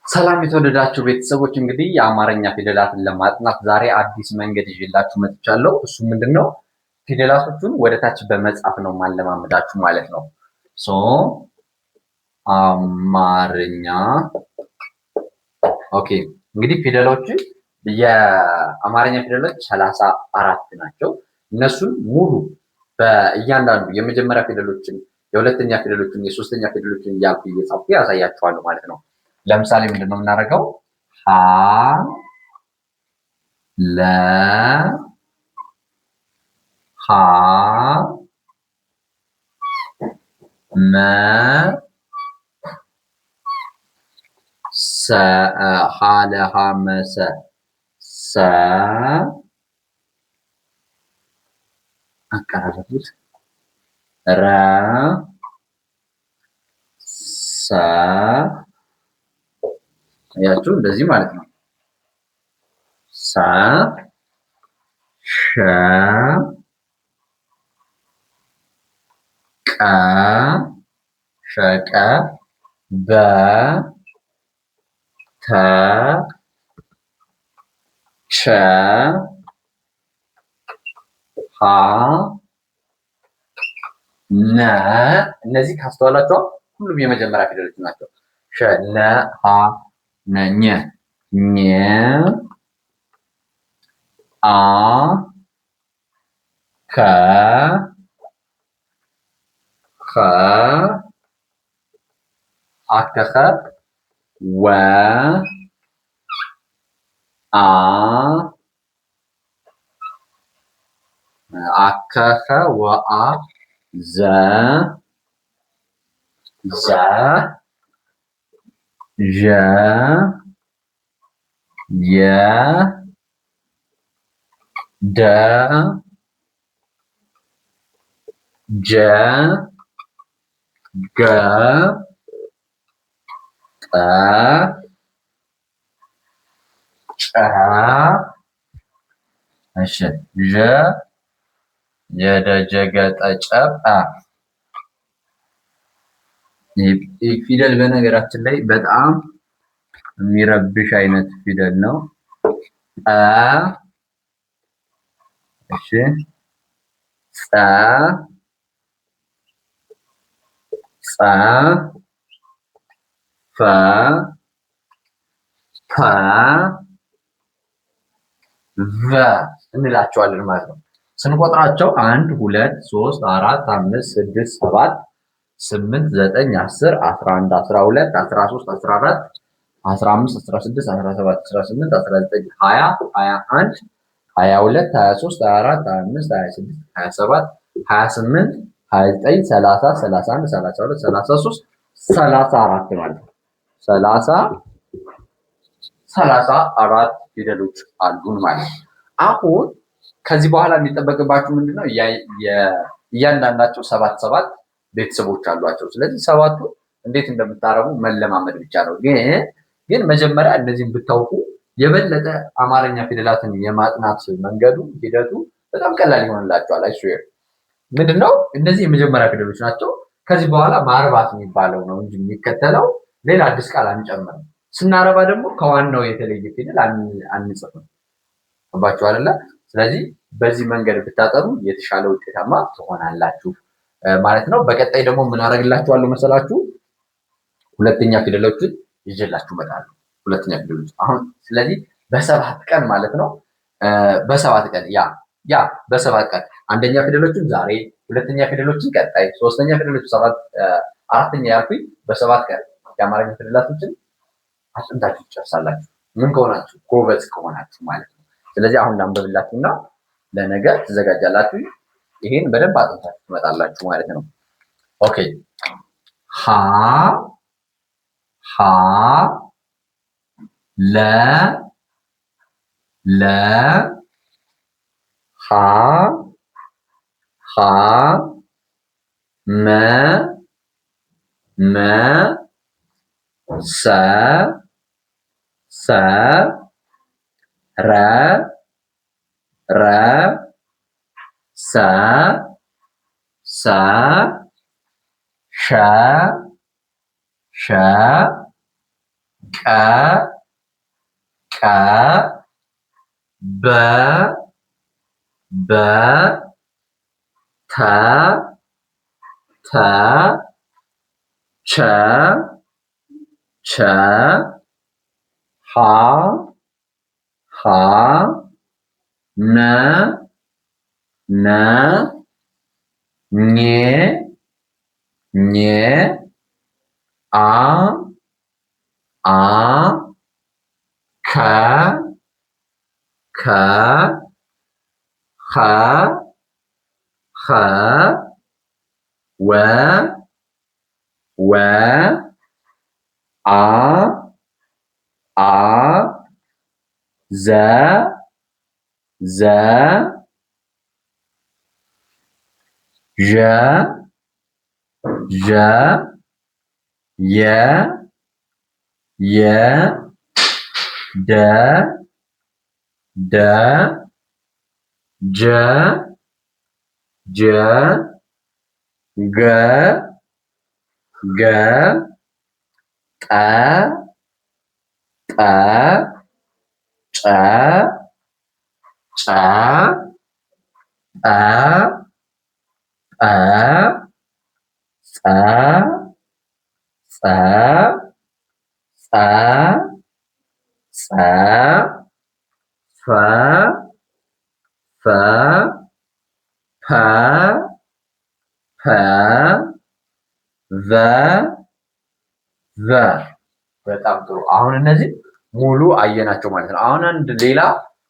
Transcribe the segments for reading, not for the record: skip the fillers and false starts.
ሰላም የተወደዳችሁ ቤተሰቦች እንግዲህ የአማርኛ ፊደላትን ለማጥናት ዛሬ አዲስ መንገድ ይዤላችሁ መጥቻለሁ። እሱ ምንድነው? ፊደላቶቹን ወደ ታች በመጻፍ ነው ማለማመዳችሁ ማለት ነው። አማርኛ ኦኬ። እንግዲህ ፊደሎቹ የአማርኛ ፊደሎች 34 ናቸው። እነሱን ሙሉ በእያንዳንዱ የመጀመሪያ ፊደሎችን፣ የሁለተኛ ፊደሎችን፣ የሶስተኛ ፊደሎችን እያልኩ እየጻፍኩ ያሳያችኋለሁ ማለት ነው። ለምሳሌ ምንድነው የምናደርገው? ሀ ለ ሀ መ ሰ ሀ ለሀ መሰ ሰ አቀራረቡት ረ ሰ ያችሁ እንደዚህ ማለት ነው። ሰ ሸ ቀ ሸቀ በ ተ ቸ ሀ ነ እነዚህ ካስተዋላችሁ ሁሉም የመጀመሪያ ፊደሎች ናቸው። ሸ ነ ሀ ነ ኘ ኘ አ ከ ኸ አከኸ ወ አ አከኸ ወአ ዘ ዘ ዠ የ ደ ጀ ገ ጠ ጨ እሺ ዠ የደጀገጠ ጨ ጰ ይህ ፊደል በነገራችን ላይ በጣም የሚረብሽ አይነት ፊደል ነው። እሺ ጸ ጸ ፈ ፐ ቨ እንላቸዋለን ማለት ነው። ስንቆጥራቸው 1 2 3 4 5 6 7 8 9 10 11 12 13 14 15 16 17 18 19 20 21 22 23 24 25 26 27 28 29 30 31 32 33 34 ማለት ነው። 34 ፊደሎች አሉን ማለት ነው። አሁን ከዚህ በኋላ የሚጠበቅባችሁ ምንድነው? እያንዳንዳቸው 7 ቤተሰቦች አሏቸው። ስለዚህ 7ቱ እንዴት እንደምታረጉ መለማመድ ብቻ ነው። ግን መጀመሪያ እነዚህን ብታውቁ የበለጠ አማርኛ ፊደላትን የማጥናት መንገዱ ሂደቱ በጣም ቀላል ይሆንላችኋል። አይስዌር ምንድነው? እነዚህ የመጀመሪያ ፊደሎች ናቸው። ከዚህ በኋላ ማርባት የሚባለው ነው እንጂ የሚከተለው ሌላ አዲስ ቃል አንጨምርም። ስናረባ ደግሞ ከዋናው የተለየ ፊደል አንጽፍም። ባችሁ አይደለ? ስለዚህ በዚህ መንገድ ብታጠሩ የተሻለ ውጤታማ ትሆናላችሁ ማለት ነው። በቀጣይ ደግሞ ምን አደርግላችኋለሁ መሰላችሁ? ሁለተኛ ፊደሎችን ይዤላችሁ እመጣለሁ። ሁለተኛ ፊደሎች አሁን ስለዚህ በ7 ቀን ማለት ነው። በ7 ቀን በ7 ቀን አንደኛ ፊደሎችን ዛሬ፣ ሁለተኛ ፊደሎችን ቀጣይ፣ ሶስተኛ ፊደሎችን 7 አራተኛ ያልኩኝ በ7 ቀን የአማርኛ ፊደላቶችን አጥንታችሁ ትጨርሳላችሁ። ምን ከሆናችሁ? ጎበዝ ከሆናችሁ ማለት ነው። ስለዚህ አሁን ላንብብላችሁና ለነገ ትዘጋጃላችሁ። ይሄን በደንብ አጥንታችሁ ትመጣላችሁ ማለት ነው። ኦኬ ሀ ሀ ለ ለ ሀ ሀ መ መ ሰ ሰ ረ ረ ሰ ሰ ሸ ሸ ቀ ቀ በ በ ተ ተ ቸ ቸ ሀ ሀ ነ ነ ኘ ኘ አ አ ከ ከ ኸ ኸ ወ ወ አ አ ዘ ዘ ዠ ዠ የ የ ደ ደ ጀ ጀ ገ ገ ጠ ጠ ጨ ጨ ጰ ጰ ጸ ጸ ጸ ጸ ፈ ፈ ፐ ፐ ቨ ቨ በጣም ጥሩ። አሁን እነዚህ ሙሉ አየናቸው ማለት ነው። አሁን አንድ ሌላ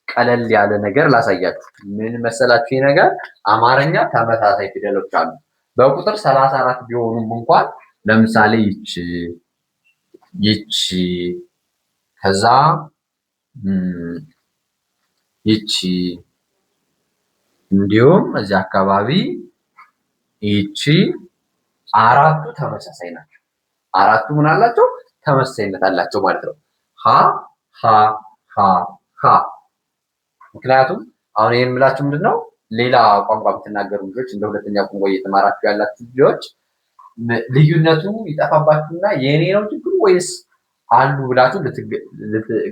ቀለል ያለ ነገር ላሳያችሁ። ምን መሰላችሁ? ይሄ ነገር አማርኛ ተመሳሳይ ፊደሎች አሉ። በቁጥር 34 ቢሆኑም እንኳን ለምሳሌ ይቺ ይቺ ከዛ ይቺ እንዲሁም እዚህ አካባቢ ይቺ አራቱ ተመሳሳይ ናቸው። አራቱ ምን አላቸው? ተመሳሳይነት አላቸው ማለት ነው። ሀ ሀ ሀ ሀ። ምክንያቱም አሁን ይሄን የምላችሁ ምንድነው ሌላ ቋንቋ የምትናገሩ ልጆች እንደ ሁለተኛ ቋንቋ እየተማራችሁ ያላችሁ ልጆች ልዩነቱ ይጠፋባችሁና የኔ ነው ችግሩ ወይስ አሉ ብላችሁ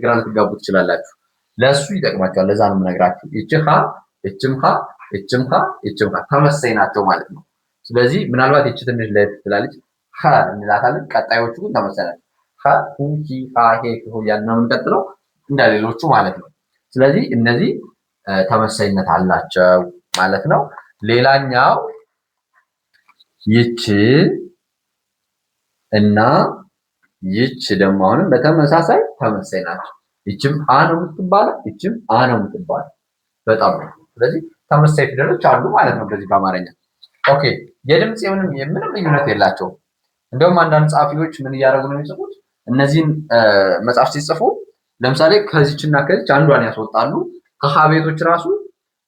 ግራ ልትጋቡ ትችላላችሁ። ለሱ ይጠቅማቸዋል። ለዛ ነው የምነግራችሁ። ይቺ ሀ ይችም ሀ ይችም ሀ ይችም ሀ ተመሳሳይ ናቸው ማለት ነው። ስለዚህ ምናልባት ይቺ ትንሽ ለየት ትላለች፣ ሀ እንላታለን። ቀጣዮቹ ግን ተመሳሳይ ናቸው። ሀ ሁ ሂ ሃ ሄ ሁ እያልን ነው የምንቀጥለው እንደሌሎቹ ማለት ነው። ስለዚህ እነዚህ ተመሳሳይነት አላቸው ማለት ነው። ሌላኛው ይቺ እና ይቺ ደግሞ አሁንም በተመሳሳይ ተመሳሳይ ናቸው። ይችም አ ነው የምትባለው፣ ይችም አ ነው የምትባለው። በጣም ነው። ስለዚህ ተመሳሳይ ፊደሎች አሉ ማለት ነው በዚህ በአማርኛ። ኦኬ የድምፅ ምንም ልዩነት የላቸውም። እንደውም አንዳንድ ጸሐፊዎች ምን እያደረጉ ነው የሚጽፉት? እነዚህን መጽሐፍ ሲጽፉ ለምሳሌ ከዚችና ከዚች አንዷን ያስወጣሉ። ከሀ ቤቶች ራሱ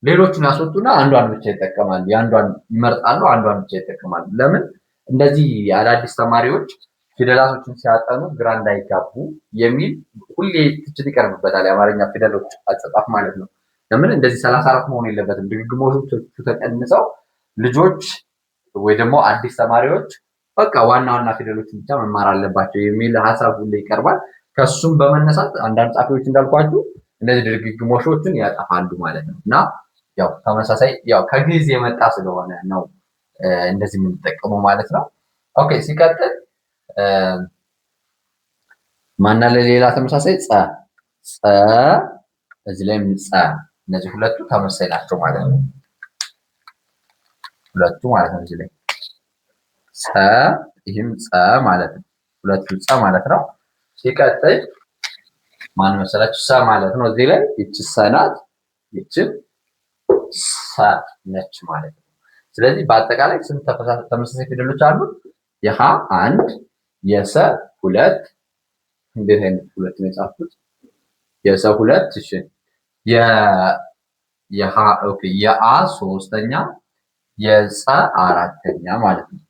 ሌሎቹን ያስወጡና አንዷን ብቻ ይጠቀማሉ። የአንዷን ይመርጣሉ፣ አንዷን ብቻ ይጠቀማሉ። ለምን? እንደዚህ አዳዲስ ተማሪዎች ፊደላቶችን ሲያጠኑ ግራ እንዳይጋቡ የሚል ሁሌ ትችት ይቀርብበታል። የአማርኛ ፊደሎች አጻጻፍ ማለት ነው። ለምን እንደዚህ 34 መሆን የለበትም። ድግግሞሾቹ ተቀንሰው ልጆች ወይ ደግሞ አዲስ ተማሪዎች በቃ ዋና ዋና ፊደሎችን ብቻ መማር አለባቸው የሚል ሀሳብ ሁሌ ይቀርባል። ከሱም በመነሳት አንዳንድ ጻፊዎች እንዳልኳችሁ እነዚህ ድግግሞሾችን ያጠፋሉ ማለት ነው። እና ያው ተመሳሳይ ያው ከግዕዝ የመጣ ስለሆነ ነው እንደዚህ የምንጠቀመው ማለት ነው። ኦኬ ሲቀጥል ማና ለሌላ ተመሳሳይ ጸ ጸ እዚህ ላይ ጸ እነዚህ ሁለቱ ተመሳሳይ ናቸው ማለት ነው። ሁለቱ ማለት ነው። እዚህ ላይ ጸ ይህም ጸ ማለት ነው። ሁለቱ ጸ ማለት ነው። ሲቀጥል ማን መሰላችሁ? ሰ ማለት ነው። እዚህ ላይ ይቺ ሰ ናት፣ ይቺ ሰ ነች ማለት ነው። ስለዚህ በአጠቃላይ ስንት ተመሳሳይ ፊደሎች አሉ? የሀ አንድ፣ የሰ ሁለት። እንዴት አይነት ሁለት ነው የጻፍኩት? የሰ ሁለት። እሺ የሀ ኦኬ፣ የአ ሶስተኛ፣ የጸ አራተኛ ማለት ነው።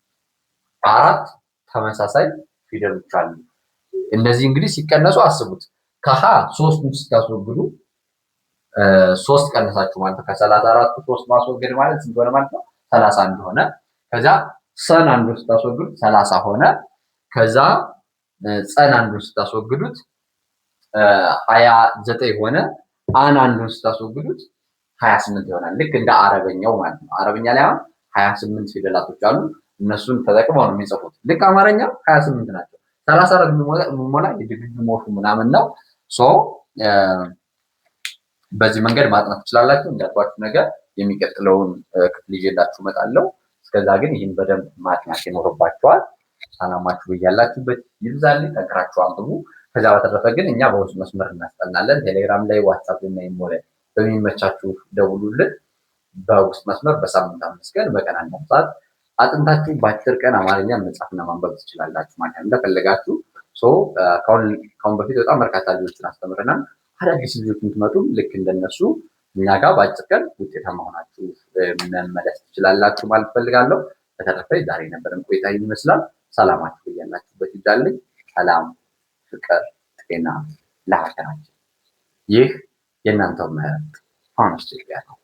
አራት ተመሳሳይ ፊደሎች አሉ። እነዚህ እንግዲህ ሲቀነሱ አስቡት። ከሀ ሶስቱን ስታስወግዱ ሶስት ቀነሳችሁ ማለት ነው። ከ34ቱ ሶስት ማስወገድ ማለት ስንት ሆነ ማለት ነው? 31 ሆነ። ከዛ ሰን አንዱ ስታስወግዱ 30 ሆነ። ከዛ ፀን አንዱን ስታስወግዱት 29 ሆነ። አን አንዱን ስታስወግዱት 28 ይሆናል። ልክ እንደ አረበኛው ማለት ነው። አረበኛ ላይ አሁን 28 ፊደላቶች አሉ። እነሱን ተጠቅመው ነው የሚጽፉት። ልክ አማርኛ 28 ናቸው። 34 የሚሞላ የድግግሞሹ ምናምን ነው። በዚህ መንገድ ማጥናት ትችላላችሁ። እንዳልኳችሁ ነገር የሚቀጥለውን ክፍል ይዤላችሁ እመጣለሁ። እስከዛ ግን ይህን በደንብ ማጥናት ይኖርባችኋል። ሰላማችሁ በያላችሁበት ይብዛልኝ። ጠንክራችሁ አንብቡ። ከዛ በተረፈ ግን እኛ በውስጥ መስመር እናስጠናለን። ቴሌግራም ላይ፣ ዋትሳፕ እና ኢሞ ላይ በሚመቻችሁ ደውሉልን። በውስጥ መስመር በሳምንት 5 ቀን በቀን 1 ሰዓት አጥንታችሁ በአጭር ቀን አማርኛ መጻፍና ማንበብ ትችላላችሁ ማለት ነው። እንደፈለጋችሁ ከአሁን በፊት በጣም በርካታ ልጆችን አስተምረናል። አዳዲስ ልጆች የምትመጡም ልክ እንደነሱ እኛ ጋር በአጭር ቀን ውጤታማ ሆናችሁ መመለስ ትችላላችሁ ማለት ፈልጋለሁ። በተረፈ ዛሬ የነበረን ቆይታ ይመስላል። ሰላማችሁ ያላችሁበት ይብዛልኝ። ሰላም፣ ፍቅር፣ ጤና ለሀገራችን። ይህ የእናንተው ምህረት ፋኖስ ኢትዮጵያ ነው።